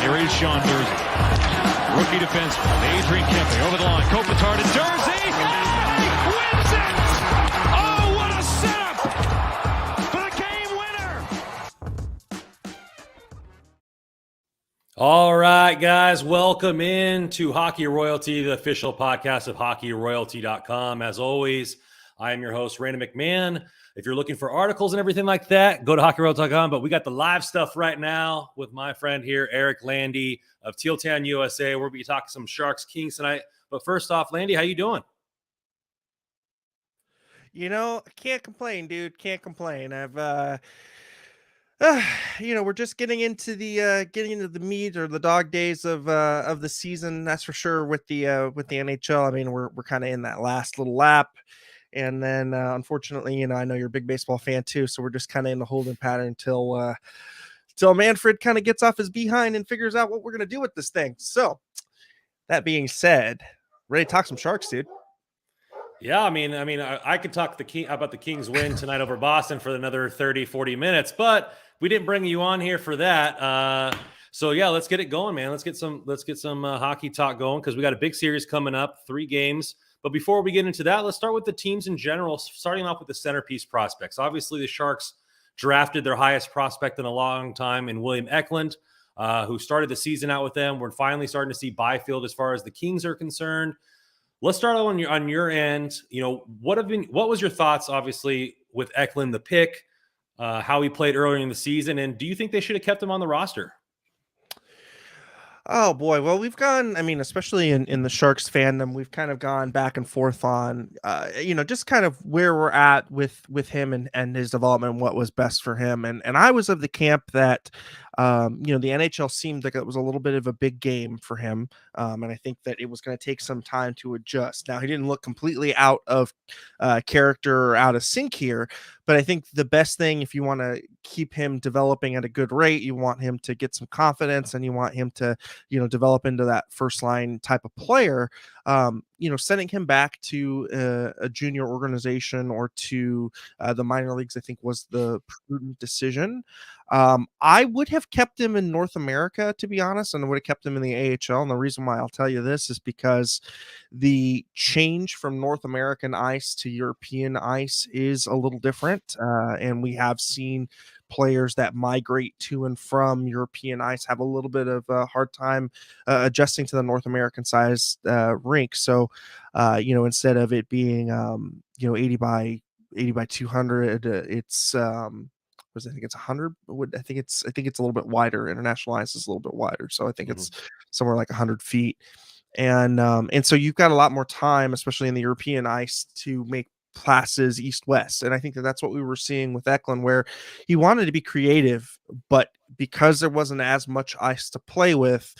Here is Sean Durzi. Rookie defenseman, Adrian Kempe over the line. Kopitar to Durzi. He wins it! Oh, what a setup for the game winner! All right, guys, welcome in to Hockey Royalty, the official podcast of hockeyroyalty.com. As always, I am your host, Randy McMahon. If you're looking for articles and everything like that, go to hockeyroyalty.com. But we got the live stuff right now with my friend here, Erik Landi of TealTownUSA. We'll be talking some Sharks Kings tonight. But first off, Landy, how you doing? You know, I can't complain, dude. Can't complain. I've we're just getting into the meat or the dog days of the season. That's for sure. With the NHL, I mean, we're kind of in that last little lap. And then, unfortunately, I know you're a big baseball fan too, so we're just kind of in the holding pattern until Manfred kind of gets off his behind and figures out what we're gonna do with this thing. So, that being said, ready to talk some Sharks, dude? Yeah, I could talk about the Kings win tonight over Boston for another 30, 40 minutes, but we didn't bring you on here for that. So yeah, let's get it going, man. Let's get some hockey talk going because we got a big series coming up, 3 games. But before we get into that, let's start with the teams in general, starting off with the centerpiece prospects. Obviously, the Sharks drafted their highest prospect in a long time in William Eklund, who started the season out with them. We're finally starting to see Byfield as far as the Kings are concerned. Let's start on your end. What was your thoughts, obviously, with Eklund, the pick, how he played earlier in the season, and do you think they should have kept him on the roster? Oh boy. Well, we've gone, especially in the Sharks fandom, we've kind of gone back and forth on, just kind of where we're at with him and his development and what was best for him. And I was of the camp that, the NHL seemed like it was a little bit of a big game for him. And I think that it was going to take some time to adjust. Now, he didn't look completely out of character or out of sync here, but I think the best thing, if you want to keep him developing at a good rate, you want him to get some confidence and you want him to, develop into that first line type of player. Sending him back to a junior organization or to the minor leagues, I think was the prudent decision. I would have kept him in North America, to be honest, and I would have kept him in the AHL. And the reason why I'll tell you this is because the change from North American ice to European ice is a little different. And we have seen players that migrate to and from European ice have a little bit of a hard time adjusting to the North American size rink. So, instead of it being, 80 by 200, it's, I think it's 100. I think it's a little bit wider. International ice is a little bit wider. So I think it's somewhere like 100 feet. And so you've got a lot more time, especially in the European ice, to make passes east-west. And I think that's what we were seeing with Eklund, where he wanted to be creative, but because there wasn't as much ice to play with,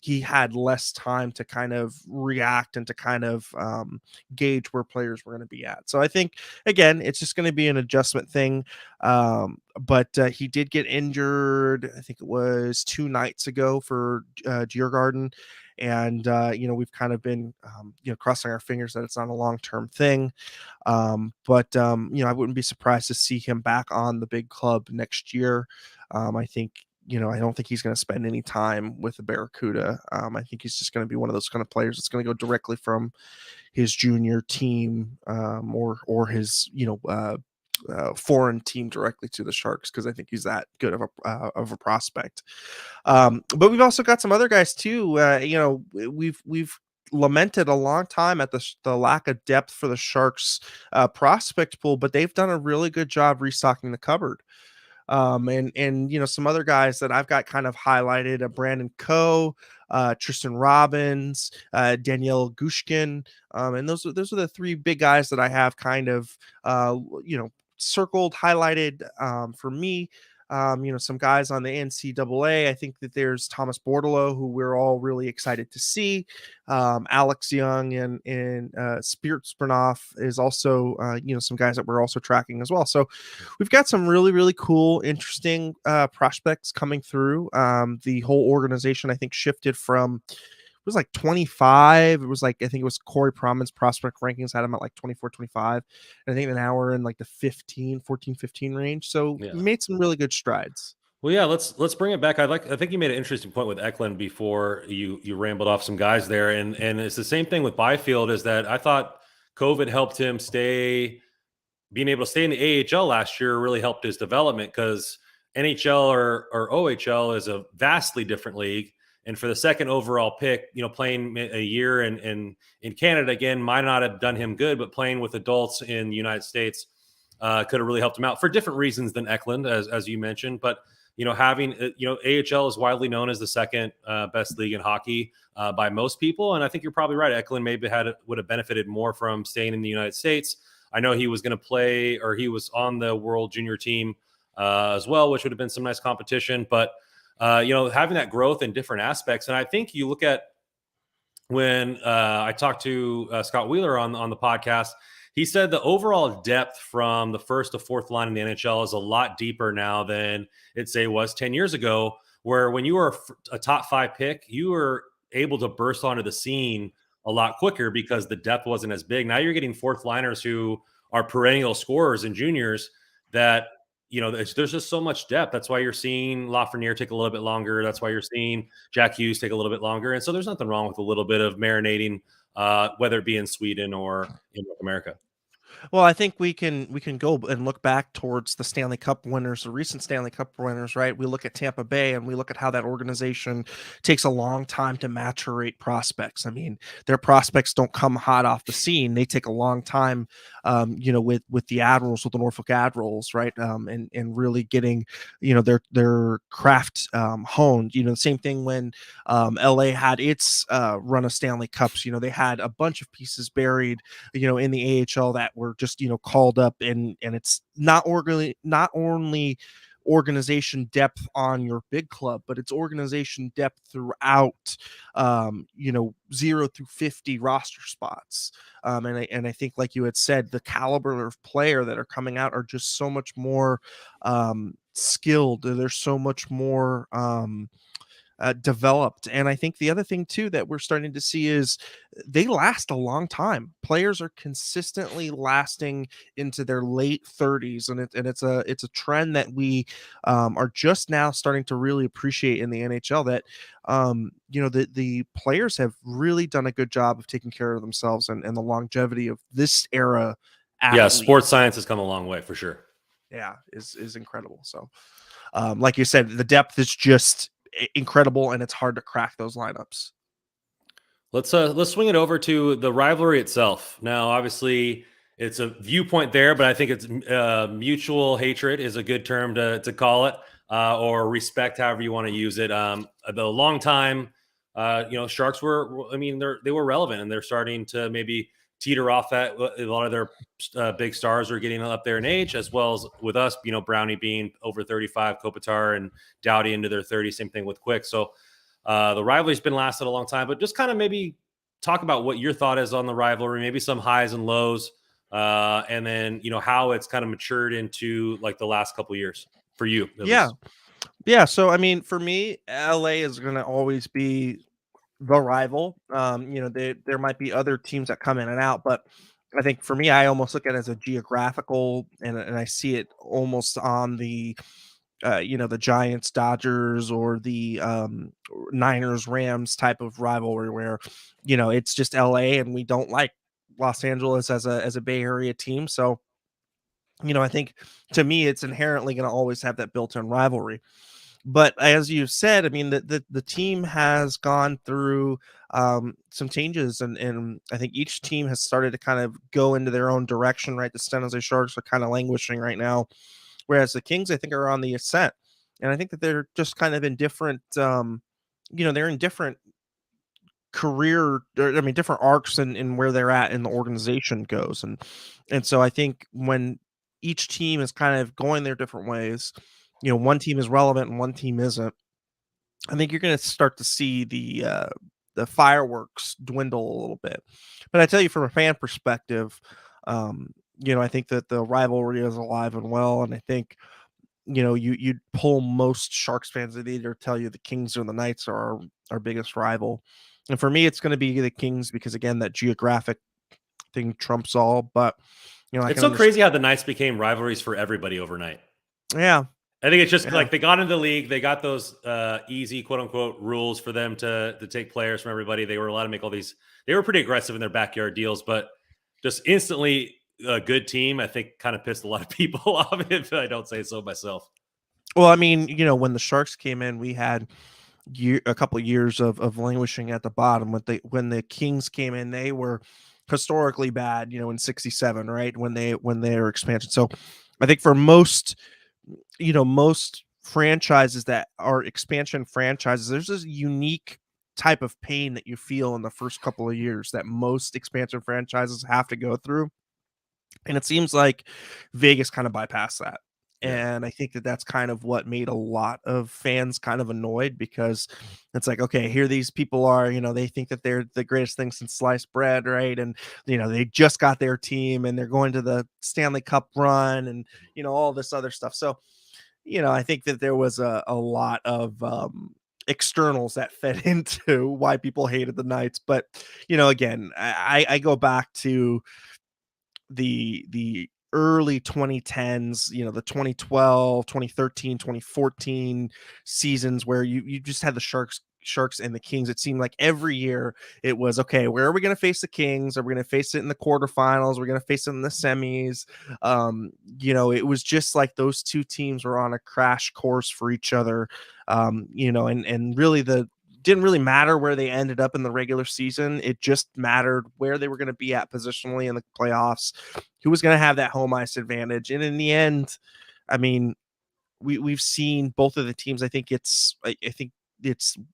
he had less time to kind of react and to kind of gauge where players were going to be at. So I think, again, it's just going to be an adjustment thing. But he did get injured, I think it was 2 nights ago for Djurgården. And, we've kind of been, crossing our fingers that it's not a long-term thing. But I wouldn't be surprised to see him back on the big club next year. I think, I don't think he's going to spend any time with the Barracuda. I think he's just going to be one of those kind of players that's going to go directly from his junior team or his, foreign team directly to the Sharks, because I think he's that good of a prospect. But we've also got some other guys too. We've lamented a long time at the lack of depth for the Sharks prospect pool, but they've done a really good job restocking the cupboard. And some other guys that I've got kind of highlighted: Brandon Coe, Tristan Robbins, Daniel Gushkin, and those are the 3 big guys that I have kind of circled, highlighted for me. Some guys on the NCAA. I think that there's Thomas Bordelot, who we're all really excited to see. Alex Young and Spirit Spranoff is also, some guys that we're also tracking as well. So we've got some really, really cool, interesting prospects coming through. The whole organization, I think, shifted from, it was like 25. It was like, I think it was Corey Promin's prospect rankings had him at like 24, 25. And I think now we're in like the 14, 15 range. So we made some really good strides. Well, yeah, let's bring it back. I think you made an interesting point with Eklund before you rambled off some guys there, and it's the same thing with Byfield. Is that I thought COVID helped him being able to stay in the AHL last year really helped his development because NHL or OHL is a vastly different league. And for the second overall pick, playing a year in Canada again might not have done him good, but playing with adults in the United States could have really helped him out for different reasons than Eklund, as you mentioned. But having AHL is widely known as the second best league in hockey by most people, and I think you're probably right. Eklund maybe would have benefited more from staying in the United States. I know he was going to play, or he was on the World Junior team as well, which would have been some nice competition. But having that growth in different aspects, and I think you look at when I talked to Scott Wheeler on the podcast. He said the overall depth from the first to fourth line in the NHL is a lot deeper now than it say was 10 years ago, where when you were a top 5 pick, you were able to burst onto the scene a lot quicker because the depth wasn't as big. Now you're getting fourth liners who are perennial scorers and juniors that, there's just so much depth. That's why you're seeing Lafreniere take a little bit longer. That's why you're seeing Jack Hughes take a little bit longer. And so there's nothing wrong with a little bit of marinating, whether it be in Sweden or in North America. Well, I think we can go and look back towards the Stanley Cup winners, the recent Stanley Cup winners, right? We look at Tampa Bay and we look at how that organization takes a long time to maturate prospects. I mean, their prospects don't come hot off the scene; they take a long time, with the Admirals, with the Norfolk Admirals, right? And really getting, their craft honed. The same thing when LA had its run of Stanley Cups. They had a bunch of pieces buried, in the AHL that were just called up, and it's not only organization depth on your big club, but it's organization depth throughout 0 through 50 roster spots. And I think, like you had said, the caliber of player that are coming out are just so much more skilled. They're so much more developed. And I think the other thing too that we're starting to see is they last a long time. Players are consistently lasting into their late 30s, and it's a trend that we are just now starting to really appreciate in the NHL. That the players have really done a good job of taking care of themselves, and the longevity of this era. Yeah, sports science has come a long way for sure. Yeah, is incredible. So, like you said, the depth is just incredible, and it's hard to crack those lineups. Let's swing it over to the rivalry itself. Now, obviously, it's a viewpoint there, but I think it's mutual hatred is a good term to call it, or respect, however you want to use it. The long time, Sharks they were relevant, and they're starting to maybe teeter off at a lot of their big stars are getting up there in age, as well as with us, Brownie being over 35, Kopitar and Doughty into their 30s, same thing with Quick. So the rivalry's been lasted a long time, but just kind of maybe talk about what your thought is on the rivalry, maybe some highs and lows, and then, how it's kind of matured into like the last couple of years for you. Yeah. Yeah. So, I mean, for me, LA is going to always be the rival. There might be other teams that come in and out, but I think for me, I almost look at it as a geographical, and I see it almost on the the Giants, Dodgers, or the Niners, Rams type of rivalry where, it's just LA and we don't like Los Angeles as a Bay Area team. So, I think to me, it's inherently going to always have that built-in rivalry. But as you said, I mean, the team has gone through some changes, and I think each team has started to kind of go into their own direction, right? The San Jose Sharks are kind of languishing right now, whereas the Kings, I think, are on the ascent. And I think that they're just kind of in different, they're in different different arcs in where they're at in the organization goes. And so I think when each team is kind of going their different ways, one team is relevant and one team isn't, I think you're going to start to see the fireworks dwindle a little bit. But I tell you, from a fan perspective, I think that the rivalry is alive and well, and I think you'd pull most Sharks fans that either tell you the Kings or the Knights are our biggest rival. And for me, it's going to be the Kings because, again, that geographic thing trumps all. But it's so crazy how the Knights became rivalries for everybody overnight. Yeah. I think it's just like they got into the league. They got those easy, quote unquote, rules for them to take players from everybody. They were allowed to make all these. They were pretty aggressive in their backyard deals, but just instantly a good team, I think, kind of pissed a lot of people off, if I don't say so myself. Well, I mean, when the Sharks came in, we had a couple of years of languishing at the bottom. When the Kings came in, they were historically bad, in 67, right? When they were expansion. So I think for most franchises that are expansion franchises, there's this unique type of pain that you feel in the first couple of years that most expansion franchises have to go through. And it seems like Vegas kind of bypassed that. Yeah. And I think that that's kind of what made a lot of fans kind of annoyed, because it's like, okay, here these people are, they think that they're the greatest thing since sliced bread, right? And, they just got their team and they're going to the Stanley Cup run and, all this other stuff. So, I think that there was a lot of externals that fed into why people hated the Knights. But, again, I go back to the early 2010s, the 2012, 2013, 2014 seasons where you just had the Sharks and the Kings. It seemed like every year it was, okay, where are we going to face the Kings? Are we going to face it in the quarterfinals? We're going to face it in the semis. It was just like those two teams were on a crash course for each other. And really didn't really matter where they ended up in the regular season. It just mattered where they were going to be at positionally in the playoffs, who was going to have that home ice advantage. And in the end, I mean, we've seen both of the teams. I think it's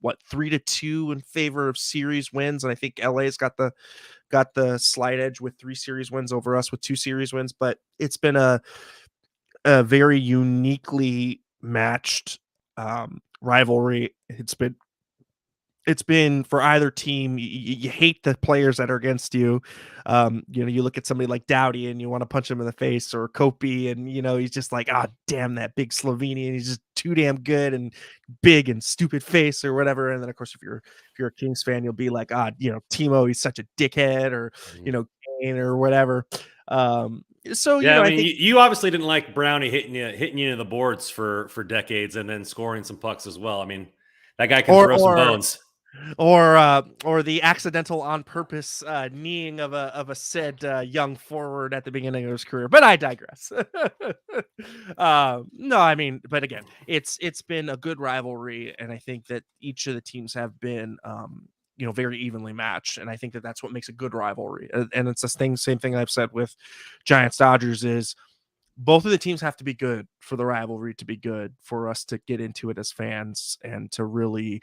what, 3-2 in favor of series wins. And I think LA's got the slight edge with 3 series wins over us with 2 series wins, but it's been a very uniquely matched rivalry. It's been for either team. You hate the players that are against you. You look at somebody like Doughty and you want to punch him in the face, or Kopi, and he's just like, damn, that big Slovenian. He's just too damn good and big and stupid face or whatever. And then of course, if you're a Kings fan, you'll be like, Timo, he's such a dickhead, or Kane or whatever. So yeah, I think you obviously didn't like Brownie hitting you in the boards for decades and then scoring some pucks as well. I mean, that guy can throw some bones. Or the accidental on purpose kneeing of a said young forward at the beginning of his career. But I digress. No, I mean, but again, it's been a good rivalry, and I think that each of the teams have been very evenly matched, and I think that that's what makes a good rivalry. And it's the same thing I've said with Giants Dodgers is, both of the teams have to be good for the rivalry to be good, for us to get into it as fans and to really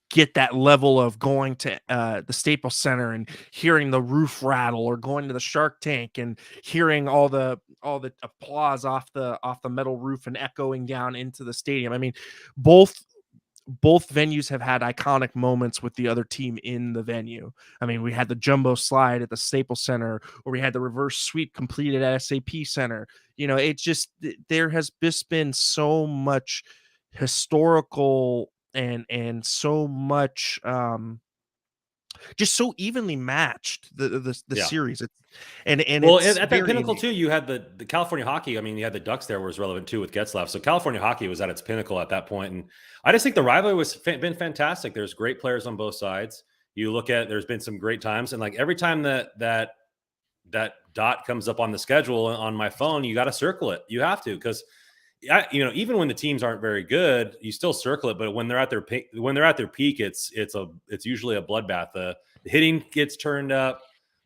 get that level of going to the Staples Center and hearing the roof rattle, or going to the Shark Tank and hearing all the applause off the metal roof and echoing down into the stadium. I mean, both venues have had iconic moments with the other team in the venue. I mean, we had the jumbo slide at the Staples Center, or we had the reverse sweep completed at SAP Center. It's just, there has just been so much historical and so much just so evenly matched the series. And well, it's at that pinnacle too, you had the California hockey. I mean, you had the Ducks there was relevant too with Getzlaff. So California hockey was at its pinnacle at that point. And I just think the rivalry was been fantastic. There's great players on both sides. You look at, there's been some great times, and like every time that dot comes up on the schedule on my phone, you got to circle it. You have to, because even when the teams aren't very good, you still circle it. But when they're at their peak, it's usually a bloodbath. The hitting gets turned up,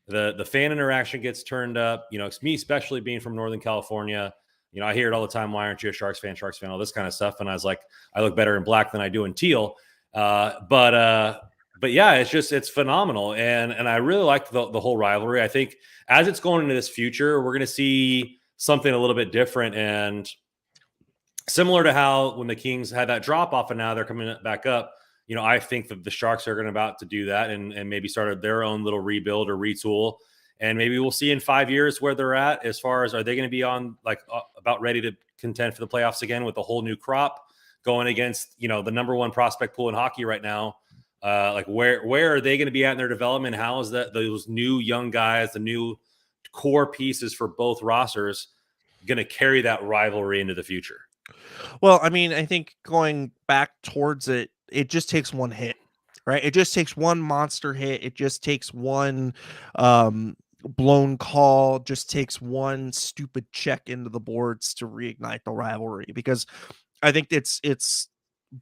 the fan interaction gets turned up. It's me, especially being from Northern California. I hear it all the time. Why aren't you a Sharks fan? All this kind of stuff. And I was like, I look better in black than I do in teal. But yeah, it's phenomenal. And I really like the whole rivalry. I think as it's going into this future, we're going to see something a little bit different, and similar to how when the Kings had that drop off and now they're coming back up. I think that the Sharks are about to do that and maybe started their own little rebuild or retool. And maybe we'll see in 5 years where they're at, as far as, are they going to be on about ready to contend for the playoffs again with a whole new crop going against, the number one prospect pool in hockey right now. Where are they going to be at in their development? How is that those new young guys, the new core pieces for both rosters? going to carry that rivalry into the future? Well, I mean, I think going back towards it, it just takes one hit, right? It just takes one monster hit. It just takes one blown call, just takes one stupid check into the boards to reignite the rivalry, because I think it's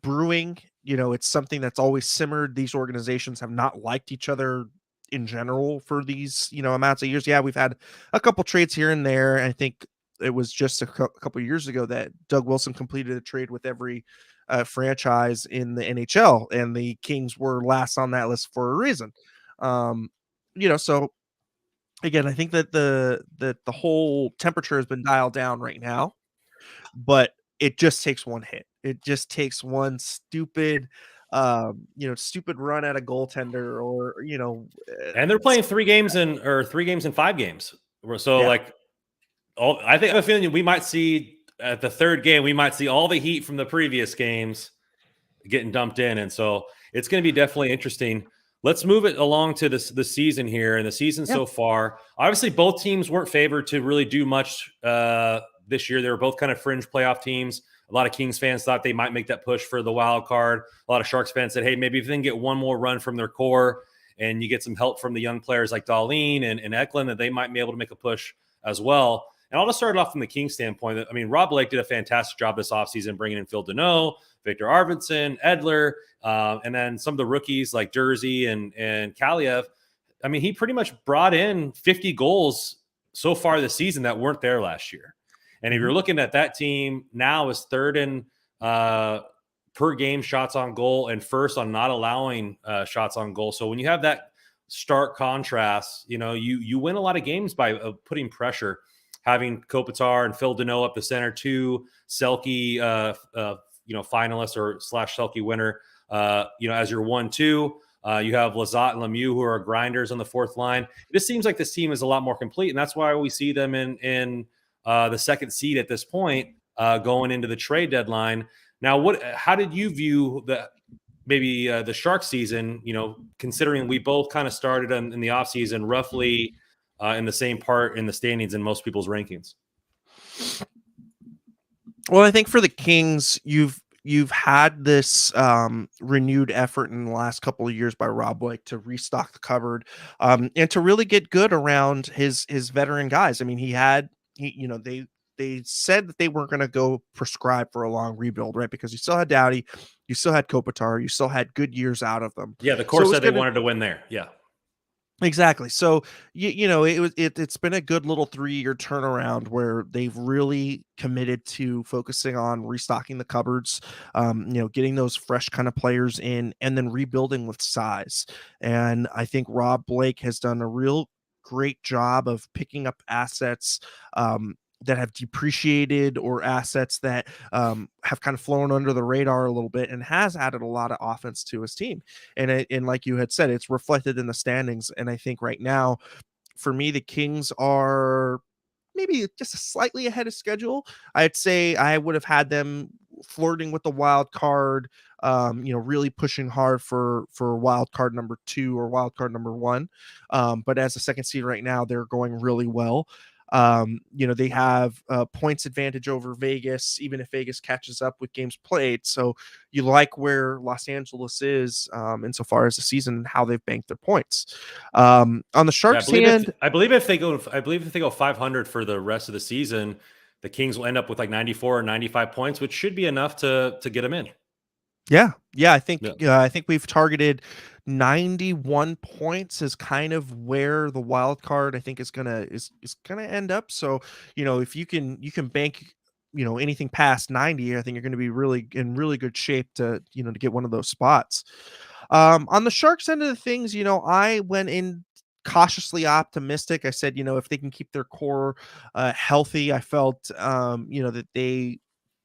brewing. It's something that's always simmered. These organizations have not liked each other in general for these, amounts of years. Yeah, we've had a couple trades here and there. I think it was just a couple years ago that Doug Wilson completed a trade with every franchise in the NHL, and the Kings were last on that list for a reason. Um, so again, I think that the whole temperature has been dialed down right now, but it just takes one hit. It just takes one stupid, stupid run at a goaltender, or And they're playing 3 games in 5 games. So yeah. like, I have a feeling we might see at the third game, we might see all the heat from the previous games getting dumped in. And so it's going to be definitely interesting. Let's move it along to the season here. And the season Yeah. so far, obviously both teams weren't favored to really do much this year. They were both kind of fringe playoff teams. A lot of Kings fans thought they might make that push for the wild card. A lot of Sharks fans said, hey, maybe if they can get one more run from their core and you get some help from the young players like Dahlin and Eklund, that they might be able to make a push as well. And I'll just start off from the Kings standpoint. I mean, Rob Blake did a fantastic job this offseason bringing in Phil Deneau, Victor Arvidsson, Edler, and then some of the rookies like Jersey and Kaliev. I mean, he pretty much brought in 50 goals so far this season that weren't there last year. And if you're looking at that team now is third in per game shots on goal and first on not allowing shots on goal. So when you have that stark contrast, you win a lot of games by putting pressure, having Kopitar and Phil Deneau up the center, 2 Selke, finalists or / Selke winner, as your 1-2. You have Lizotte and Lemieux, who are grinders on the fourth line. It just seems like this team is a lot more complete, and that's why we see them in the second seed at this point, going into the trade deadline. Now, how did you view the Sharks season, considering we both kind of started in the offseason roughly in the same part in the standings in most people's rankings? Well, I think for the Kings, you've had this renewed effort in the last couple of years by Rob Blake to restock the cupboard, and to really get good around his veteran guys. I mean, they said that they weren't going to go prescribe for a long rebuild, right? Because you still had Doughty, you still had Kopitar, you still had good years out of them. Yeah, the core said they wanted to win there. Yeah. Exactly. So it's been a good little 3-year turnaround where they've really committed to focusing on restocking the cupboards, getting those fresh kind of players in, and then rebuilding with size. And I think Rob Blake has done a real great job of picking up assets that have depreciated, or assets that have kind of flown under the radar a little bit, and has added a lot of offense to his team. And like you had said, it's reflected in the standings. And I think right now, for me, the Kings are maybe just slightly ahead of schedule. I'd say I would have had them flirting with the wild card, really pushing hard for wild card number 2 or wild card number 1. But as a second seed right now, they're going really well. They have points advantage over Vegas, even if Vegas catches up with games played. So you like where Los Angeles is insofar as the season and how they've banked their points. On the Sharks end, I believe if they go 500 for the rest of the season, the Kings will end up with like 94 or 95 points, which should be enough to get them in. Yeah. I think we've targeted 91 points is kind of where the wild card I think is gonna end up. So if you can bank anything past 90, I think you're going to be really in really good shape to to get one of those spots. On the Sharks end of the things, I went in cautiously optimistic. I said, if they can keep their core healthy, I felt that they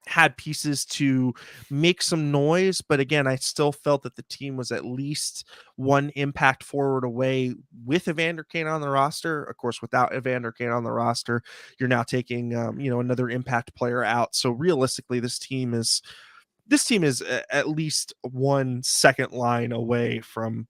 had pieces to make some noise. But again, I still felt that the team was at least one impact forward away with Evander Kane on the roster. Of course, without Evander Kane on the roster, you're now taking another impact player out. So realistically, this team is at least one second line away from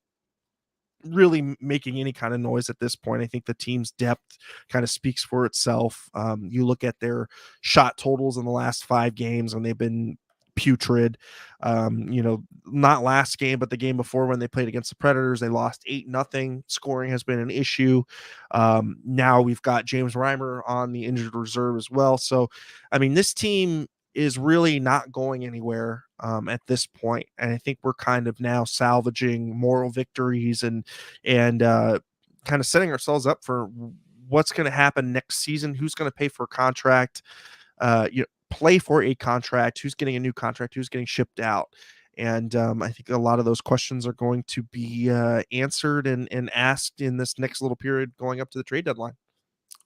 really making any kind of noise at this point. I think the team's depth kind of speaks for itself. You look at their shot totals in the last 5 games, and they've been putrid. Not last game, but the game before when they played against the Predators, they lost 8-0. Scoring has been an issue. Now we've got James Reimer on the injured reserve as well. So, I mean, this team is really not going anywhere at this point. And I think we're kind of now salvaging moral victories and kind of setting ourselves up for what's going to happen next season, who's going to pay for a contract, play for a contract, who's getting a new contract, who's getting shipped out. And I think a lot of those questions are going to be answered and asked in this next little period going up to the trade deadline.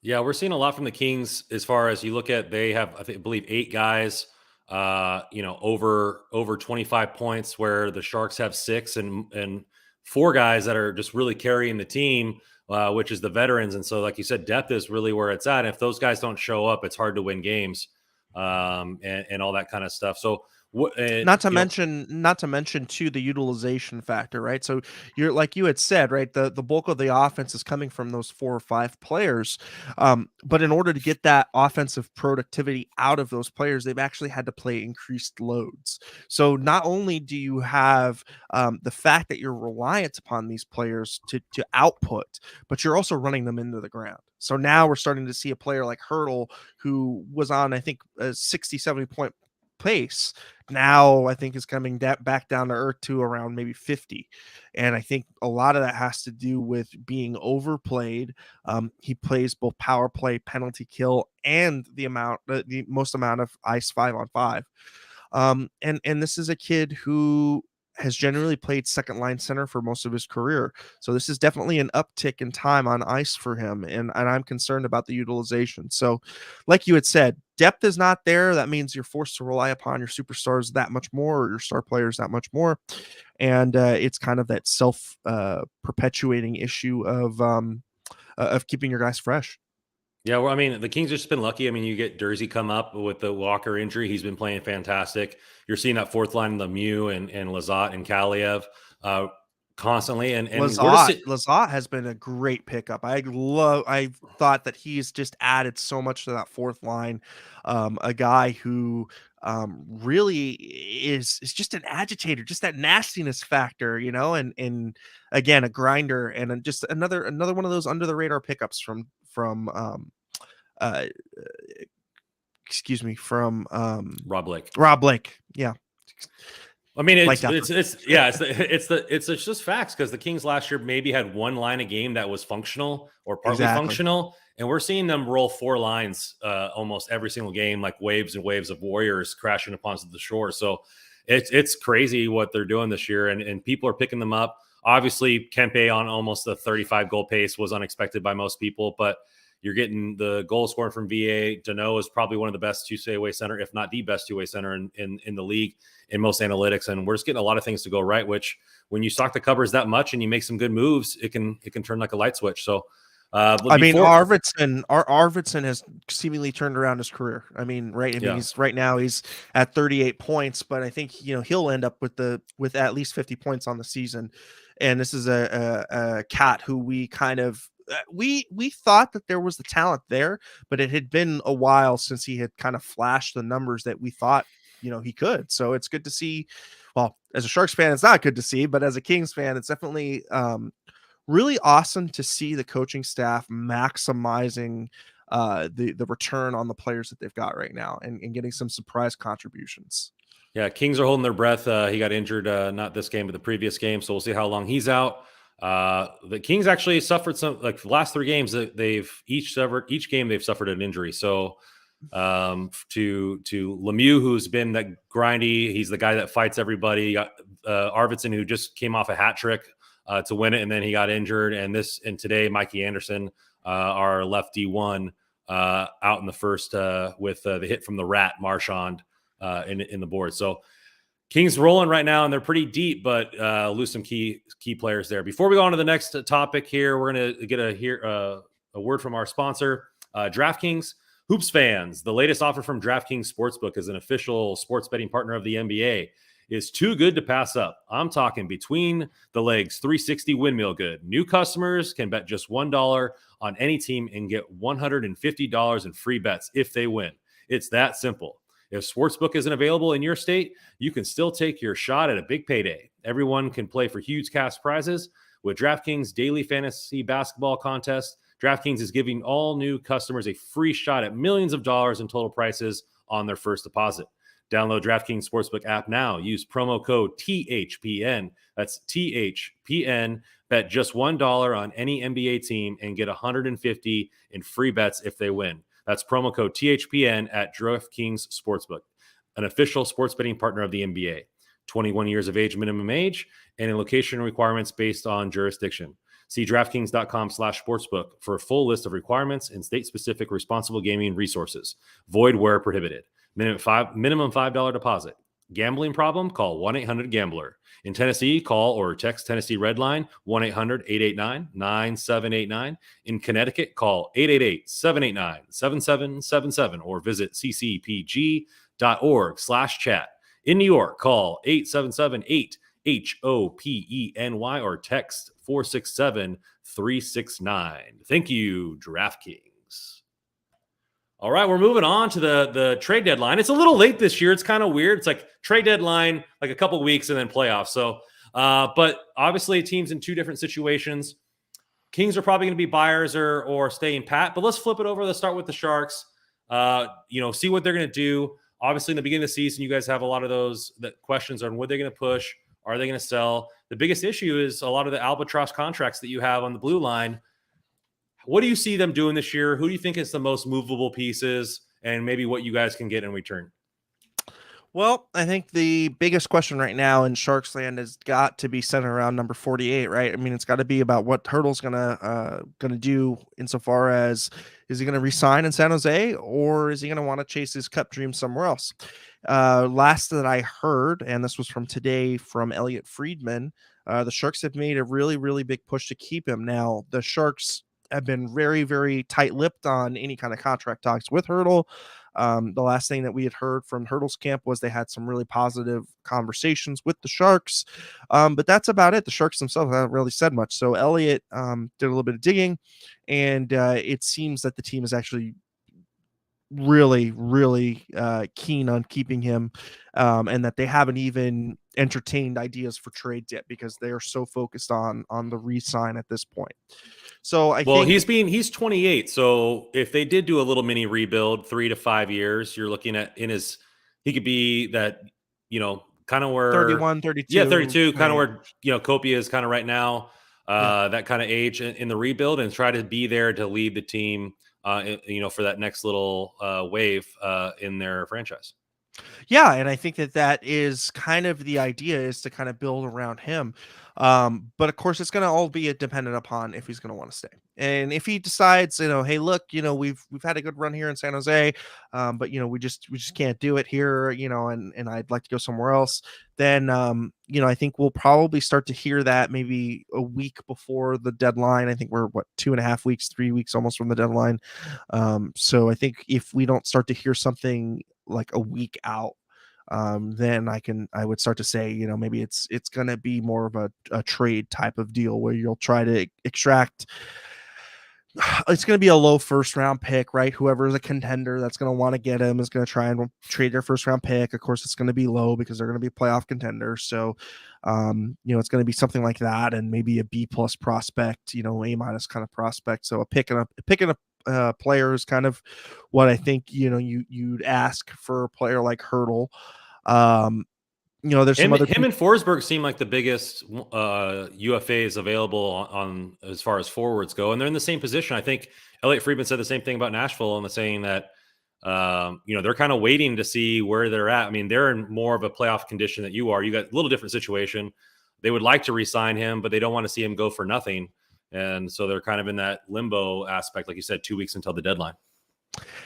Yeah, we're seeing a lot from the Kings as far as you look at, they have, I believe 8 guys, over 25 points, where the Sharks have 6, and 4 guys that are just really carrying the team, which is the veterans. And so, like you said, depth is really where it's at. And if those guys don't show up, it's hard to win games, and all that kind of stuff. So, not to mention too the utilization factor, right? So you're, like you had said, right, the bulk of the offense is coming from those 4 or 5 players, but in order to get that offensive productivity out of those players, they've actually had to play increased loads. So not only do you have the fact that you're reliant upon these players to output, but you're also running them into the ground. So now we're starting to see a player like Hurdle, who was on, I think, a 60-70 point pace, now I think is coming back down to earth to around maybe 50. And I think a lot of that has to do with being overplayed. He plays both power play, penalty kill, and the most amount of ice 5-on-5. And this is a kid who has generally played second line center for most of his career. So this is definitely an uptick in time on ice for him. And I'm concerned about the utilization. So like you had said, depth is not there. That means you're forced to rely upon your superstars that much more, or your star players that much more. And it's kind of that self perpetuating issue of keeping your guys fresh. Yeah, well, I mean, the Kings have just been lucky. I mean, you get Jersey come up with the Walker injury. He's been playing fantastic. You're seeing that fourth line, Lemieux and Lazat and Kaliev constantly. And Lazat has been a great pickup. I thought that he's just added so much to that fourth line. A guy who really is just an agitator, just that nastiness factor, and again, a grinder, and just another one of those under the radar pickups from Rob Blake. Rob Blake. Yeah. I mean, it's just facts, because the Kings last year maybe had one line a game that was functional or partly functional, and we're seeing them roll 4 lines almost every single game, like waves and waves of Warriors crashing upon the shore. So it's crazy what they're doing this year, and people are picking them up. Obviously, Kempe on almost a 35 goal pace was unexpected by most people, but you're getting the goal scoring from VA. Dano is probably one of the best two-way center, if not the best two-way center in the league in most analytics. And we're just getting a lot of things to go right, which when you stock the cupboards that much and you make some good moves, it can turn like a light switch. So, Arvidsson has seemingly turned around his career. I mean, right. He's right now he's at 38 points, but I think, he'll end up with at least 50 points on the season. And this is a cat who we kind of, we thought that there was the talent there, but it had been a while since he had kind of flashed the numbers that we thought, he could. So it's good to see. Well, as a Sharks fan, it's not good to see, but as a Kings fan, it's definitely really awesome to see the coaching staff maximizing the return on the players that they've got right now, and getting some surprise contributions. Yeah, Kings are holding their breath. He got injured, not this game, but the previous game. So we'll see how long he's out. The Kings actually suffered some, like the last 3 games that each game they've suffered an injury. So to Lemieux, who's been that grindy, he's the guy that fights everybody. Arvidsson, who just came off a hat trick to win it, and then he got injured. And today, Mikey Anderson, our left D1, out in the first with the hit from the Rat Marchand in the board. So Kings rolling right now, and they're pretty deep, but lose some key players there. Before we go on to the next topic here, we're going to get a word from our sponsor, DraftKings. Hoops fans, the latest offer from DraftKings Sportsbook is an official sports betting partner of the NBA. is too good to pass up. I'm talking between the legs 360 windmill good. New customers can bet just $1 on any team and get $150 in free bets if they win. It's that simple. If Sportsbook isn't available in your state, you can still take your shot at a big payday. Everyone can play for huge cash prizes with DraftKings Daily Fantasy Basketball Contest. DraftKings is giving all new customers a free shot at millions of dollars in total prizes on their first deposit. Download DraftKings Sportsbook app now. Use promo code THPN. That's THPN. Bet just $1 on any NBA team and get $150 in free bets if they win. That's promo code THPN at DraftKings Sportsbook, an official sports betting partner of the NBA. 21 years of age, minimum age, and in location requirements based on jurisdiction. See DraftKings.com/sportsbook for a full list of requirements and state-specific responsible gaming resources. Void where prohibited. Minimum $5 deposit. Gambling problem? Call 1-800-GAMBLER. In Tennessee, call or text Tennessee Red Line 1-800-889-9789. In Connecticut, call 888-789-7777 or visit ccpg.org/chat. In New York, call 877-8-HOPENY or text 467-369. Thank you, DraftKings. All right, we're moving on to the trade deadline. It's a little late this year. It's kind of weird. It's like trade deadline, like a couple weeks and then playoffs. So, but obviously teams in two different situations. Kings are probably going to be buyers or staying pat, but let's flip it over. Let's start with the Sharks. See what they're going to do. Obviously, in the beginning of the season, you guys have a lot of those questions on what they're going to push. Are they going to sell? The biggest issue is a lot of the albatross contracts that you have on the blue line. What do you see them doing this year? Who do you think is the most movable pieces, and maybe what you guys can get in return? Well, I think the biggest question right now in Sharks land has got to be centered around number 48, right? I mean, it's got to be about what Hurdle's gonna do insofar as, is he gonna resign in San Jose, or is he gonna want to chase his cup dream somewhere else? Last that I heard, and this was from today from Elliot Friedman, the Sharks have made a really, really big push to keep him. Now, the Sharks have been very, very tight-lipped on any kind of contract talks with Hurdle. The last thing that we had heard from Hurdle's camp was they had some really positive conversations with the Sharks, but that's about it. The Sharks themselves haven't really said much. So Elliot did a little bit of digging, and it seems that the team is actually really, really keen on keeping him, and that they haven't even entertained ideas for trades yet because they are so focused on the re-sign at this point. So I think he's 28. So if they did do a little mini rebuild, 3 to 5 years, you're looking at he could be that, kind of where 31, 32. Yeah, 32, kind of where, Kopia is kind of right now, that kind of age in the rebuild, and try to be there to lead the team, for that next little wave in their franchise. Yeah, and I think that is kind of the idea, is to kind of build around him. But of course, it's going to all be dependent upon if he's going to want to stay. And if he decides, hey, look, we've had a good run here in San Jose, but we just can't do it here, and I'd like to go somewhere else. Then, I think we'll probably start to hear that maybe a week before the deadline. I think we're 2.5 weeks, 3 weeks almost from the deadline. So I think if we don't start to hear something like a week out, then I would start to say, maybe it's going to be more of a trade type of deal where you'll try to extract. It's going to be a low first round pick, right? Whoever is a contender that's going to want to get him is going to try and trade their first round pick. Of course, it's going to be low because they're going to be playoff contenders. So, it's going to be something like that, and maybe a B+ prospect, A- kind of prospect. So picking a player is kind of what I think, you'd ask for a player like Hurdle. There's some other him and Forsberg seem like the biggest UFAs available on as far as forwards go, and they're in the same position. I think Elliot Friedman said the same thing about Nashville, and saying that they're kind of waiting to see where they're at. I mean, they're in more of a playoff condition that you are. You got a little different situation. They would like to re-sign him, but they don't want to see him go for nothing, and so they're kind of in that limbo aspect, like you said, 2 weeks until the deadline.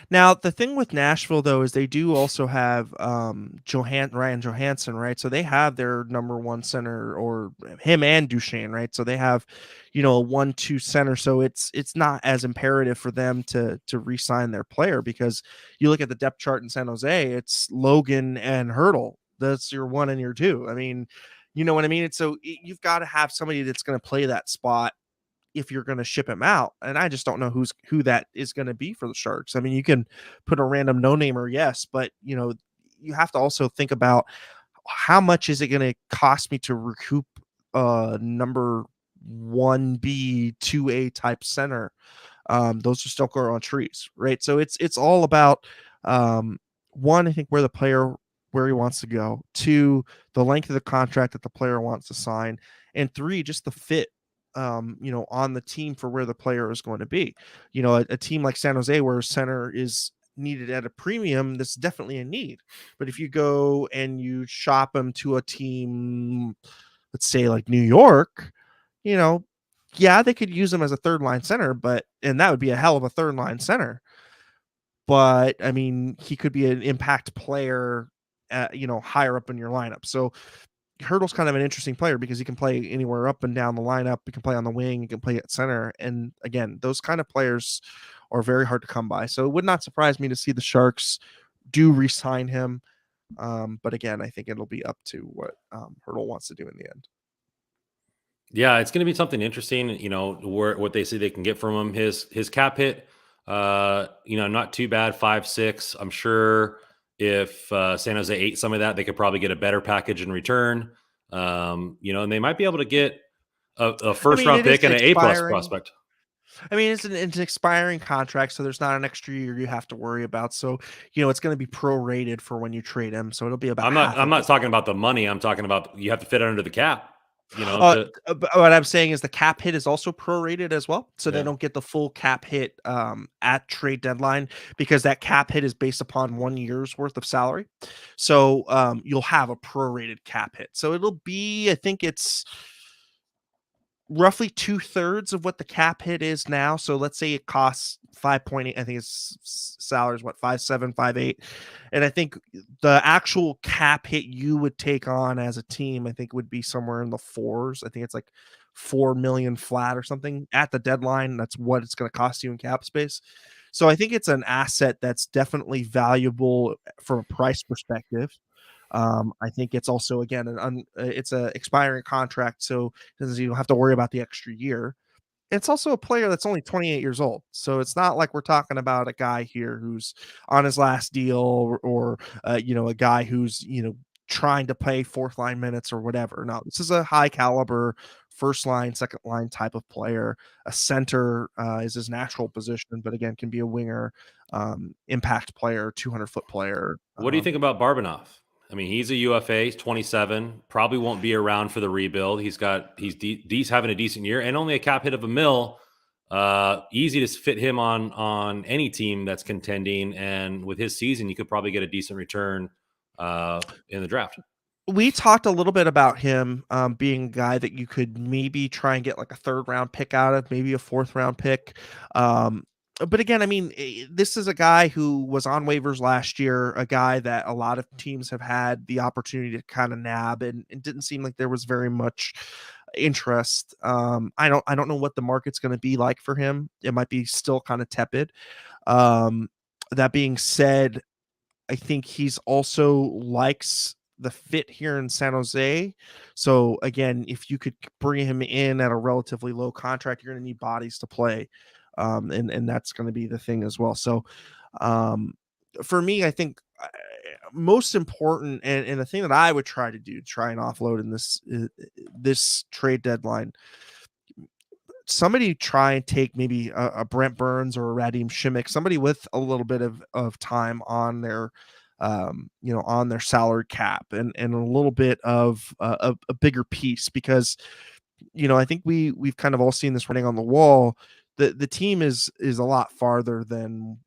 Now, the thing with Nashville, though, is they do also have Ryan Johansson, right? So they have their number one center, or him and Duchesne, right? So they have, a 1-2 center. So it's not as imperative for them to re-sign their player, because you look at the depth chart in San Jose, it's Logan and Hurdle. That's your one and your two. I mean, you know what I mean? And so you've got to have somebody that's going to play that spot if you're going to ship him out. And I just don't know who that is going to be for the Sharks. I mean, you can put a random no-namer, yes, but you have to also think about how much is it going to cost me to recoup number 1B, 2A type center. Those just don't grow on trees, right? So it's all about one, I think where he wants to go, two, the length of the contract that the player wants to sign, and three, just the fit on the team for where the player is going to be. A team like San Jose where center is needed at a premium, that's definitely a need. But if you go and you shop them to a team, let's say like New York, yeah, they could use him as a third line center, and that would be a hell of a third line center. But I mean, he could be an impact player, higher up in your lineup. So Hurdle's kind of an interesting player because he can play anywhere up and down the lineup. He can play on the wing. He can play at center. And again, those kind of players are very hard to come by. So it would not surprise me to see the Sharks do re-sign him. But again, I think it'll be up to what Hurdle wants to do in the end. Yeah, it's going to be something interesting, what they say they can get from him. His cap hit, not too bad, 5.6. I'm sure if San Jose ate some of that, they could probably get a better package in return. And they might be able to get a first round pick and an A+ prospect. I mean, it's an expiring contract, so there's not an extra year you have to worry about. So, it's going to be prorated for when you trade him. So it'll be about. I'm not talking about the money. I'm talking about you have to fit under the cap. What I'm saying is the cap hit is also prorated as well, so they don't get the full cap hit at trade deadline because that cap hit is based upon 1 year's worth of salary. So you'll have a prorated cap hit. So it'll be, I think it's roughly 2/3 of what the cap hit is now. So let's say it costs 5.8. I think it's salaries, 5.7, 5.8. And I think the actual cap hit you would take on as a team, I think would be somewhere in the fours. I think it's like 4 million flat or something at the deadline. That's what it's going to cost you in cap space. So I think it's an asset that's definitely valuable from a price perspective. I think it's also, again, it's a expiring contract, so you don't have to worry about the extra year. It's also a player that's only 28 years old, so it's not like we're talking about a guy here who's on his last deal or a guy who's trying to play fourth line minutes or whatever. No, this is a high caliber first line, second line type of player. A center is his natural position, but again, can be a winger, impact player, 200-foot player. What do you think about Barbanoff? I mean, he's a UFA. He's 27. Probably won't be around for the rebuild. He's having a decent year and only a cap hit of $1 million. Easy to fit him on any team that's contending. And with his season, you could probably get a decent return in the draft. We talked a little bit about him being a guy that you could maybe try and get like a 3rd round pick out of, maybe a 4th round pick. But again, I mean, this is a guy who was on waivers last year, a guy that a lot of teams have had the opportunity to kind of nab, and it didn't seem like there was very much interest. I don't know what the market's going to be like for him. It might be still kind of tepid. That being said, I think he's also likes the fit here in San Jose. So again, if you could bring him in at a relatively low contract, you're going to need bodies to play. And that's going to be the thing as well. So for me, I think most important and the thing that I would try to do, try and offload in this trade deadline, somebody try and take maybe a Brent Burns or a Radim Shimmick, somebody with a little bit of time on their on their salary cap and a little bit of a bigger piece, because I think we've kind of all seen this writing on the wall. The team is a lot farther than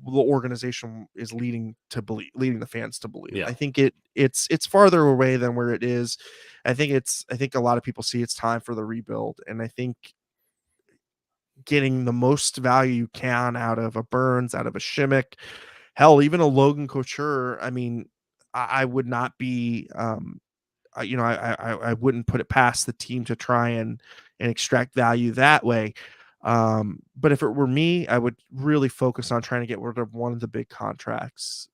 the organization is leading the fans to believe. Yeah. I think it's farther away than where it is. I think a lot of people see it's time for the rebuild, and I think getting the most value you can out of a Burns, out of a Shimmick, hell, even a Logan Couture. I mean, I would not be I wouldn't put it past the team to try and extract value that way. But if it were me, I would really focus on trying to get rid of one of the big contracts.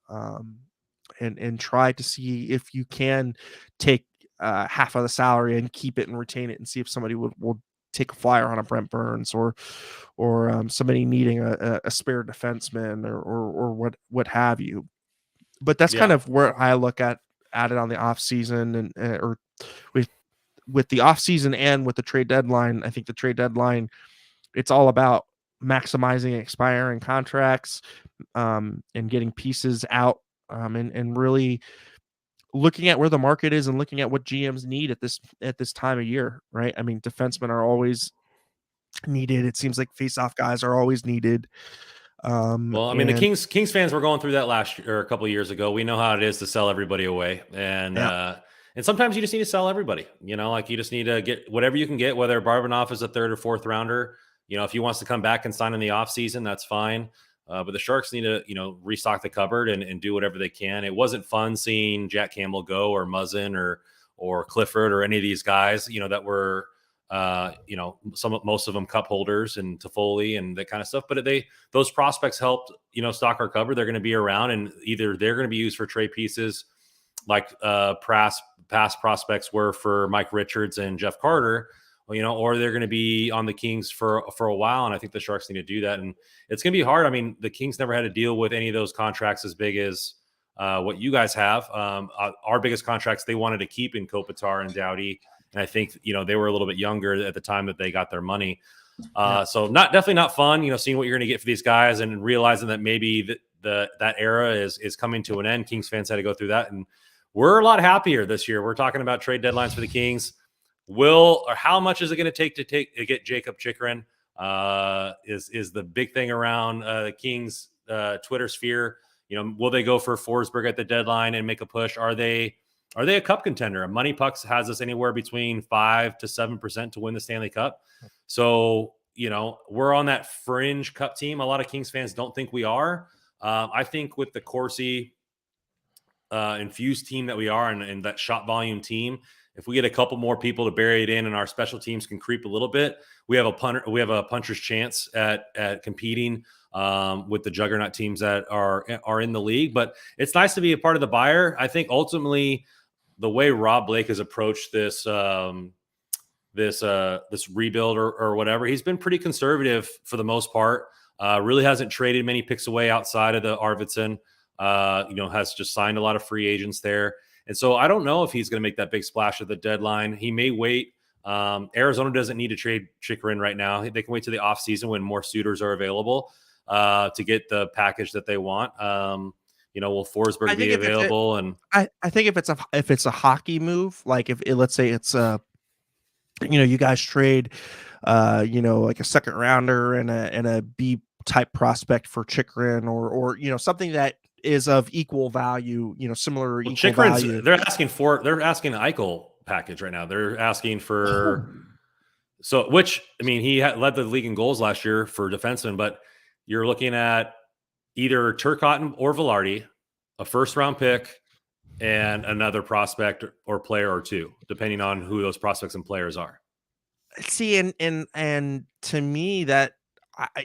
and try to see if you can take half of the salary and keep it and retain it, and see if somebody will take a flyer on a Brent Burns or somebody needing a spare defenseman or what have you. But that's kind Yeah. of where I look at it on the off season, and or with the off season and with the trade deadline. I think the trade deadline, it's all about maximizing expiring contracts, and getting pieces out, and really looking at where the market is and looking at what GMs need at this time of year, right? I mean, defensemen are always needed. It seems like face-off guys are always needed. Well, I mean, the Kings fans were going through that last year or a couple of years ago. We know how it is to sell everybody away, and sometimes you just need to sell everybody. Like you just need to get whatever you can get, whether Barbanoff is a third or fourth rounder. If he wants to come back and sign in the offseason, that's fine. But the Sharks need to, restock the cupboard and do whatever they can. It wasn't fun seeing Jack Campbell go, or Muzzin or Clifford or any of these guys, that were most of them cup holders, and Toffoli and that kind of stuff. But those prospects helped, stock our cupboard. They're going to be around, and either they're going to be used for trade pieces like past prospects were for Mike Richards and Jeff Carter, or they're going to be on the Kings for a while. And I think the Sharks need to do that. And it's going to be hard. I mean, the Kings never had to deal with any of those contracts as big as what you guys have. Our biggest contracts they wanted to keep in Kopitar and Doughty. And I think, they were a little bit younger at the time that they got their money. So definitely not fun, seeing what you're going to get for these guys and realizing that maybe that era is coming to an end. Kings fans had to go through that. And we're a lot happier this year. We're talking about trade deadlines for the Kings. How much is it going to get Jacob Chikrin? Is the big thing around the Kings Twitter sphere. Will they go for Forsberg at the deadline and make a push? Are they a cup contender? Money Pucks has us anywhere between 5 to 7% to win the Stanley Cup. So, we're on that fringe cup team. A lot of Kings fans don't think we are. I think with the Corsi infused team that we are, and that shot volume team, if we get a couple more people to bury it in and our special teams can creep a little bit, we have a puncher's chance at competing with the juggernaut teams that are in the league. But it's nice to be a part of the buyer. I think ultimately the way Rob Blake has approached this this rebuild or whatever, he's been pretty conservative for the most part. Really hasn't traded many picks away outside of the Arvidsson. Has just signed a lot of free agents there. And so I don't know if he's going to make that big splash at the deadline. He may wait. Arizona doesn't need to trade Chikrin right now. They can wait to the offseason when more suitors are available to get the package that they want. Will Forsberg be available? And I think if it's a hockey move, like if let's say it's you guys trade like a second rounder and a B type prospect for Chikrin or something that is of equal value, similar or equal value. They're asking the Eichel package right now. They're asking for he led the league in goals last year for defensemen, but you're looking at either Turcotte or Velarde, a first round pick, and another prospect or player or two, depending on who those prospects and players are. See, and to me that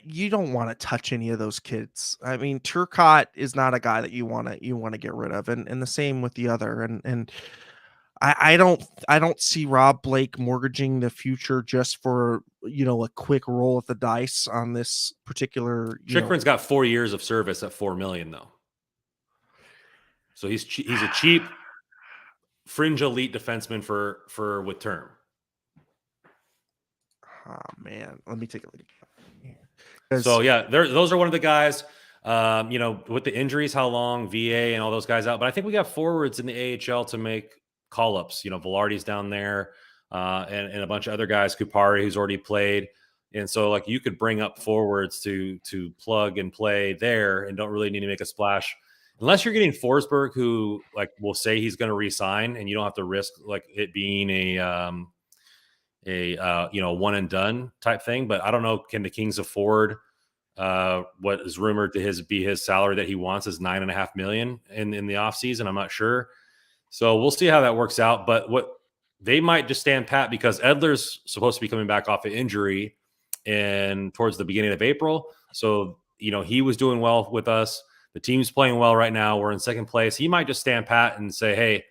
you don't want to touch any of those kids. I mean, Turcotte is not a guy that you want to get rid of, and the same with the other. And I don't see Rob Blake mortgaging the future just for a quick roll of the dice on this particular. Chikrin's got 4 years of service at $4 million though, so he's a cheap fringe elite defenseman for with term. Oh man, let me take a look. So yeah, those are one of the guys. With the injuries, how long VA and all those guys out, but I think we got forwards in the AHL to make call-ups. Velarde's down there, and a bunch of other guys. Kupari, who's already played, and so like you could bring up forwards to plug and play there, and don't really need to make a splash unless you're getting Forsberg, who like will say he's going to re-sign, and you don't have to risk like it being a one and done type thing. But I don't know, can the Kings afford what is rumored to be his salary that he wants is $9.5 million in the offseason? I'm not sure. So we'll see how that works out. But what they might just stand pat because Edler's supposed to be coming back off an injury and towards the beginning of April. So, he was doing well with us. The team's playing well right now. We're in second place. He might just stand pat and say, hey,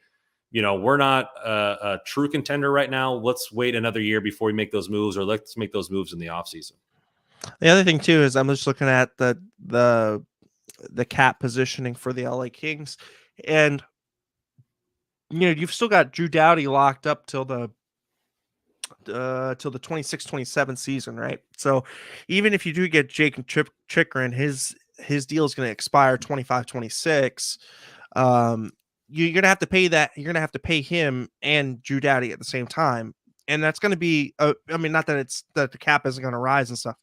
we're not a true contender right now. Let's wait another year before we make those moves, or let's make those moves in the offseason. The other thing too is I'm just looking at the cap positioning for the LA Kings, and you've still got Drew Doughty locked up till the 26-27 season, right? So even if you do get Jacob Chikrin, his deal is going to expire 25-26. You're going to have to pay that. You're going to have to pay him and Drew Doughty at the same time. And that's going to be, not that that the cap isn't going to rise and stuff,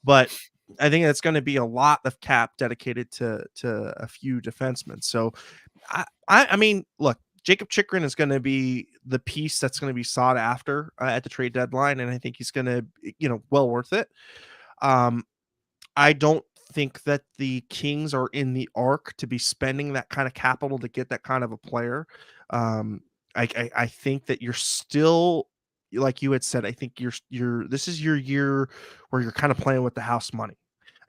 but I think it's going to be a lot of cap dedicated to a few defensemen. So I mean, look, Jacob Chikrin is going to be the piece that's going to be sought after at the trade deadline. And I think he's going to, well worth it. I don't think that the Kings are in the arc to be spending that kind of capital to get that kind of a player. I think that you're still, like you had said, I think this is your year where you're kind of playing with the house money.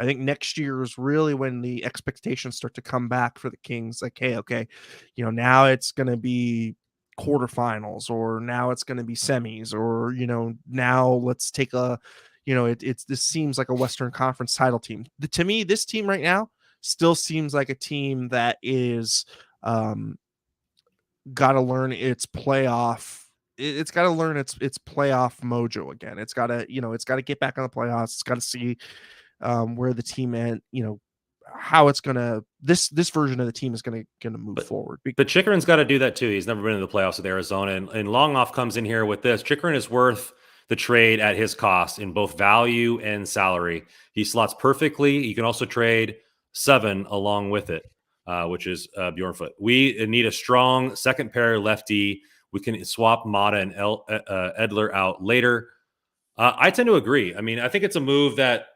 I think next year is really when the expectations start to come back for the Kings. Like, hey, okay, now it's going to be quarterfinals, or now it's going to be semis, or, now let's take a, this seems like a Western Conference title team. To me, this team right now still seems like a team that is got to learn its playoff. It's got to learn its playoff mojo again. It's got to, it's got to get back on the playoffs. It's got to see where the team and how it's gonna this version of the team is gonna move forward. But Chikrin's got to do that too. He's never been in the playoffs with Arizona, and Longoff comes in here with this. Chikrin is worth the trade at his cost in both value and salary. He slots perfectly. You can also trade 7 along with it, which is Bjornfoot. We need a strong second pair lefty. We can swap Mata and Edler out later. I tend to agree. I mean, I think it's a move that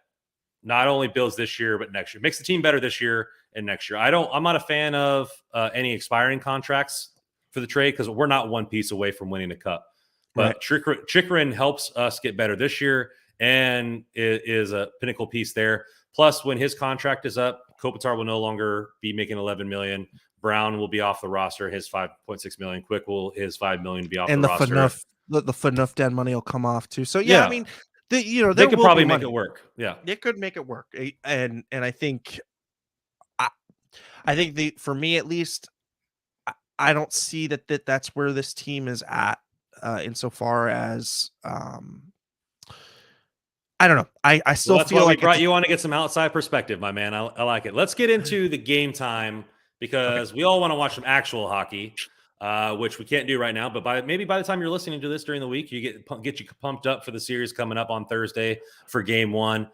not only builds this year, but next year. Makes the team better this year and next year. I'm not a fan of any expiring contracts for the trade, because we're not one piece away from winning the cup. But right. Chikrin helps us get better this year and is a pinnacle piece there. Plus, when his contract is up, Kopitar will no longer be making $11 million. Brown will be off the roster. His $5.6 million. Quick will his $5 million be off the roster. And the Phaneuf den money will come off too. So yeah. I mean, they could probably make it work. Yeah, they could make it work. And I think, for me at least, I don't see that's where this team is at insofar as I don't know. I still feel like we brought you on to get some outside perspective, my man. I like it. Let's get into the game time, because we all want to watch some actual hockey. Which we can't do right now, but maybe by the time you're listening to this during the week, you get you pumped up for the series coming up on Thursday for Game 1.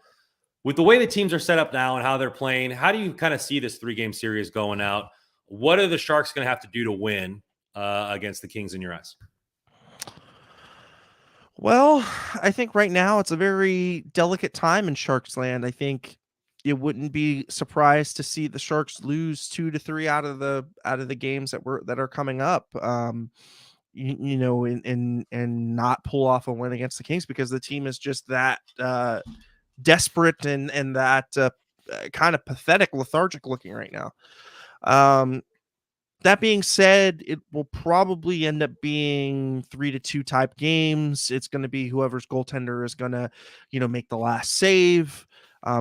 With the way the teams are set up now and how they're playing, how do you kind of see this 3-game series going out? What are the Sharks going to have to do to win against the Kings in your eyes? Well, I think right now it's a very delicate time in Sharks land. I think you wouldn't be surprised to see the Sharks lose 2 to 3 out of the games that are coming up. And not pull off a win against the Kings, because the team is just that desperate and that kind of pathetic, lethargic looking right now. That being said, it will probably end up being 3-2 type games. It's going to be whoever's goaltender is going to, make the last save.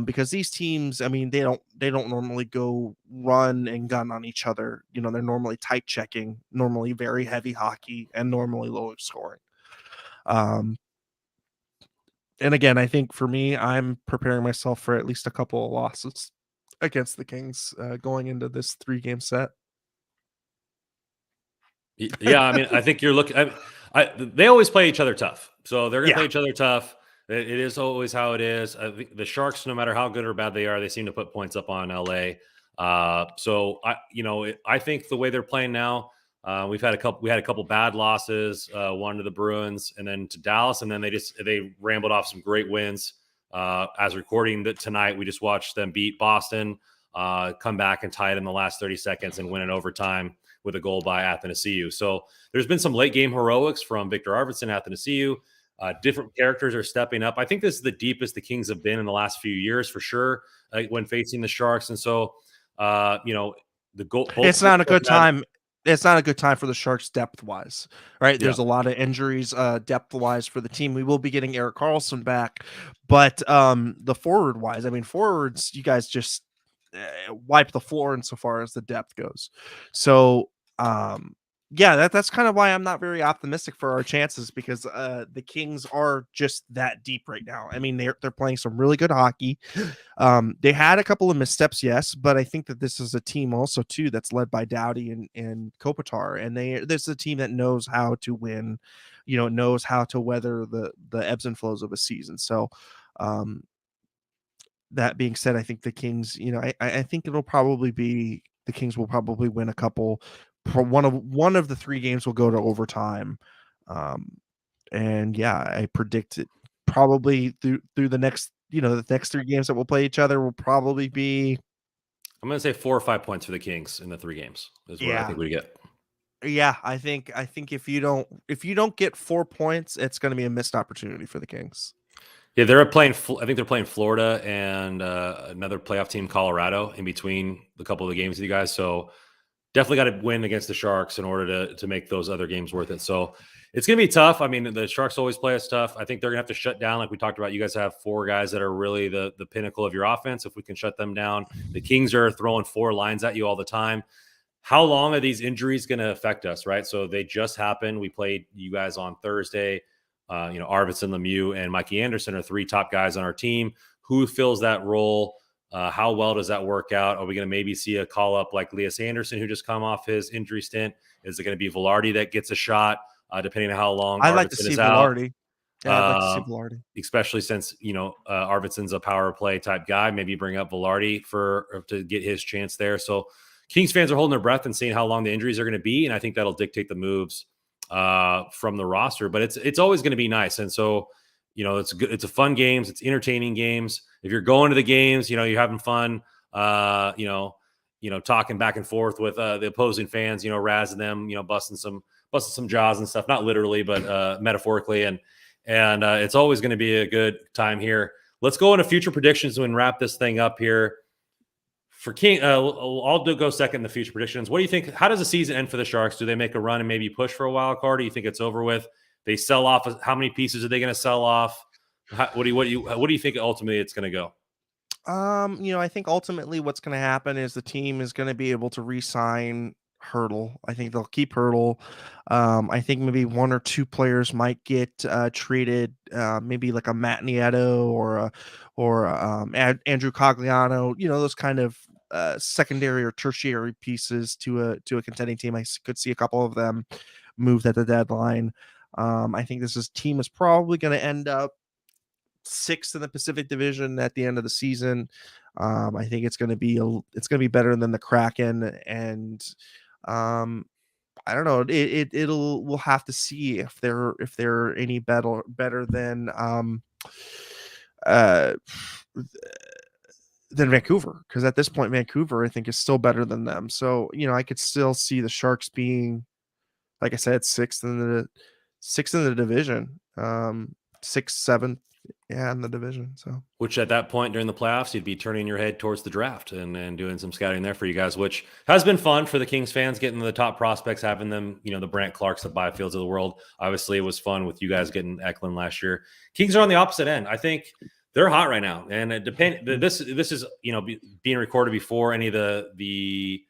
Because these teams, I mean, they don't normally go run and gun on each other. They're normally tight checking, normally very heavy hockey, and normally low scoring. And again, I think for me, I'm preparing myself for at least a couple of losses against the Kings going into this 3-game set. Yeah, I mean, I think you're looking. They always play each other tough, so they're going to play each other tough. It is always how it is. I think the Sharks, no matter how good or bad they are, they seem to put points up on LA. So I think the way they're playing now, we had a couple bad losses, one to the Bruins and then to Dallas, and then they rambled off some great wins. As recording that tonight, we just watched them beat Boston, come back and tie it in the last 30 seconds and win in overtime with a goal by Athanasiou. So there's been some late game heroics from Victor Arvidsson, Athanasiou. Different characters are stepping up. I think this is the deepest the Kings have been in the last few years, for sure, when facing the Sharks. And so The goal. It's not a good time. It's not a good time for the Sharks depth wise, right? There's a lot of injuries depth wise for the team. We will be getting Erik Karlsson back, but the forward wise, I mean, forwards, you guys just wipe the floor insofar as the depth goes. So, yeah, that's kind of why I'm not very optimistic for our chances, because the Kings are just that deep right now. I mean, they're playing some really good hockey. They had a couple of missteps, yes, but I think that this is a team also too that's led by Doughty and Kopitar, and this is a team that knows how to win, knows how to weather the ebbs and flows of a season. So, that being said, I think the Kings, I think it'll probably be the Kings will probably win a couple. One of the 3 games will go to overtime, and yeah, I predict it probably through the next, the next 3 games that we'll play each other will probably be. I'm going to say 4 or 5 points for the Kings in the 3 games is what I think we get. Yeah, I think if you don't get 4 points, it's going to be a missed opportunity for the Kings. Yeah, they're playing. I think they're playing Florida and another playoff team, Colorado, in between a couple of the games with you guys. So definitely got to win against the Sharks in order to make those other games worth it. So it's going to be tough. I mean, the Sharks always play us tough. I think they're going to have to shut down, like we talked about. You guys have 4 guys that are really the pinnacle of your offense. If we can shut them down, the Kings are throwing 4 lines at you all the time. How long are these injuries going to affect us, right? So they just happened. We played you guys on Thursday. Arvidsson, Lemieux, and Mikey Anderson are 3 top guys on our team. Who fills that role? How well does that work out? Are we going to maybe see a call up like Elias Anderson, who just come off his injury stint? Is it going to be Velarde that gets a shot, depending on how long I'd like to see Velarde. Yeah, I'd like to see Velarde, especially since Arvidsson's a power play type guy. Maybe bring up Velarde to get his chance there. So Kings fans are holding their breath and seeing how long the injuries are going to be, and I think that'll dictate the moves from the roster. But it's always going to be nice, and so it's good. It's a fun games. It's entertaining games. If you're going to the games, you're having fun. Talking back and forth with the opposing fans. Razzing them. Busting some jaws and stuff. Not literally, but metaphorically. And it's always going to be a good time here. Let's go into future predictions and wrap this thing up here. For King, I'll go second in the future predictions. What do you think? How does the season end for the Sharks? Do they make a run and maybe push for a wild card? Or do you think it's over with? They sell off. How many pieces are they going to sell off? What do you think ultimately it's going to go? I think ultimately what's going to happen is the team is going to be able to re-sign Hurdle. I think they'll keep Hurdle. I think maybe 1 or 2 players might get traded, maybe like a Matt Nieto or Andrew Cogliano. Those kind of secondary or tertiary pieces to a contending team. I could see a couple of them moved at the deadline. I think this team is probably going to end up 6th in the Pacific Division at the end of the season. I think it's going to be better than the Kraken, and I don't know. We'll have to see if they're any better than Vancouver, because at this point Vancouver I think is still better than them. So I could still see the Sharks being, like I said, 6th in the division, 6th, 7th, in the division. So, which at that point during the playoffs, you'd be turning your head towards the draft and doing some scouting there for you guys, which has been fun for the Kings fans, getting the top prospects, having them, the Brant Clarks, the Byfields of the world. Obviously, it was fun with you guys getting Eklund last year. Kings are on the opposite end. I think they're hot right now, and it depends. This is being recorded before any of the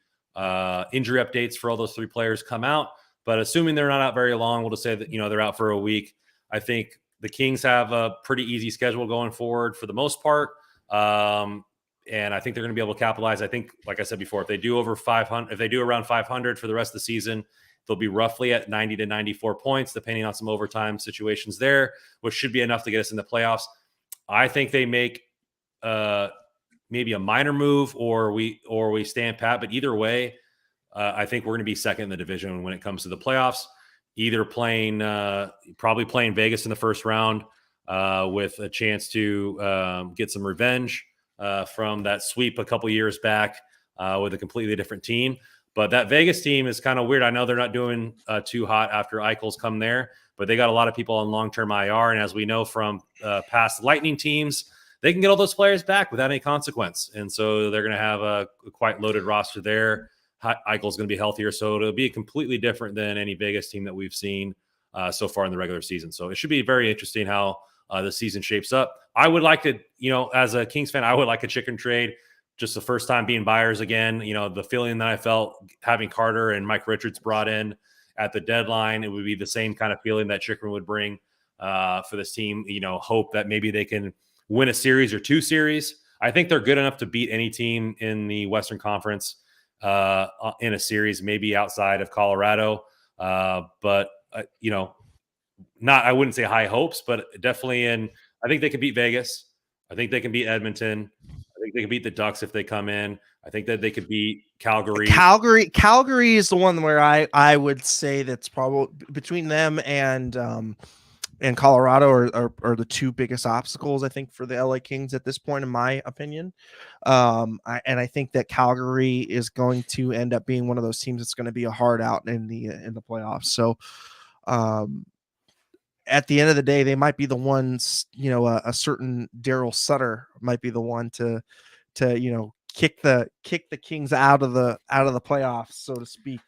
injury updates for all those 3 players come out. But assuming they're not out very long, we'll just say that they're out for a week. I think the Kings have a pretty easy schedule going forward for the most part. And I think they're going to be able to capitalize. I think, like I said before, if they do around 500 for the rest of the season, they'll be roughly at 90 to 94 points, depending on some overtime situations there, which should be enough to get us in the playoffs. I think they make maybe a minor move or we stand pat, but either way, I think we're going to be second in the division when it comes to the playoffs. Either probably playing Vegas in the first round with a chance to get some revenge from that sweep a couple years back with a completely different team. But that Vegas team is kind of weird. I know they're not doing too hot after Eichel's come there, but they got a lot of people on long-term IR. And as we know from past Lightning teams, they can get all those players back without any consequence. And so they're going to have a quite loaded roster there. Eichel's going to be healthier, so it'll be completely different than any Vegas team that we've seen so far in the regular season. So it should be very interesting how the season shapes up. I would like to, as a Kings fan, I would like a chicken trade. Just the first time being buyers again. The feeling that I felt having Carter and Mike Richards brought in at the deadline, it would be the same kind of feeling that Chychrun would bring for this team. Hope that maybe they can win a series or two series. I think they're good enough to beat any team in the Western Conference in a series, maybe outside of Colorado. But I wouldn't say high hopes, but definitely I think they can beat Vegas. I think they can beat Edmonton. I think they could beat the Ducks if they come in. I think that they could beat Calgary. Calgary is the one where I would say that's probably between them and Colorado are the two biggest obstacles, I think, for the LA Kings at this point, in my opinion. I think that Calgary is going to end up being one of those teams that's going to be a hard out in the playoffs. So at the end of the day, they might be the ones, a certain Daryl Sutter might be the one to kick the Kings out of the playoffs, so to speak.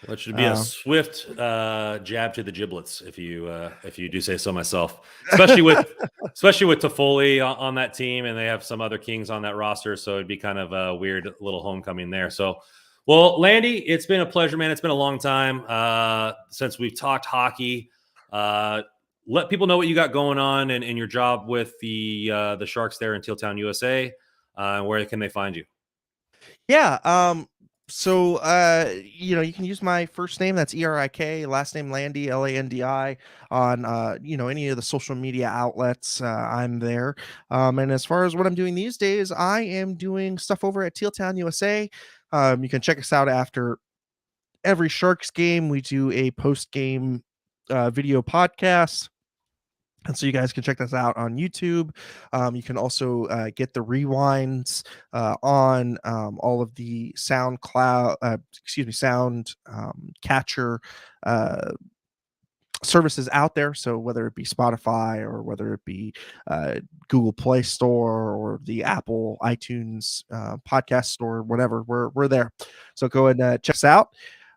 Which should be a swift jab to the giblets, if you do say so myself. Especially with Toffoli on that team, and they have some other Kings on that roster, so it'd be kind of a weird little homecoming there. So, well, Landy, it's been a pleasure, man. It's been a long time since we've talked hockey. Let people know what you got going on and your job with the Sharks there in Tealtown, USA. Where can they find you? Yeah. So, you can use my first name, that's Erik, last name Landi, Landi, on, any of the social media outlets. I'm there. And as far as what I'm doing these days, I am doing stuff over at TealTownUSA. You can check us out after every Sharks game. We do a post-game video podcast. And so you guys can check this out on YouTube. You can also get the rewinds on all of the sound catcher services out there. So whether it be Spotify or whether it be Google Play Store or the Apple iTunes podcast store, whatever, we're there. So go ahead and check us out.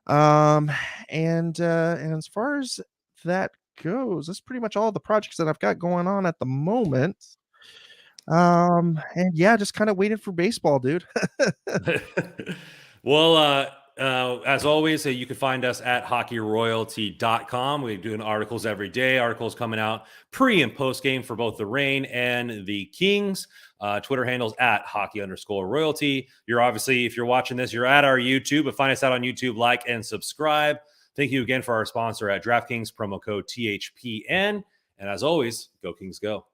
And as far as that goes, that's pretty much all the projects that I've got going on at the moment. And yeah, just kind of waiting for baseball, dude. Well, as always, you can find us at hockeyroyalty.com. We're doing articles every day, articles coming out pre and post game for both the Reign and the Kings. Twitter handles at hockey_royalty. You're obviously, if you're watching this, you're at our YouTube, but find us out on YouTube, like and subscribe. Thank you again for our sponsor at DraftKings, promo code THPN. And as always, go Kings go.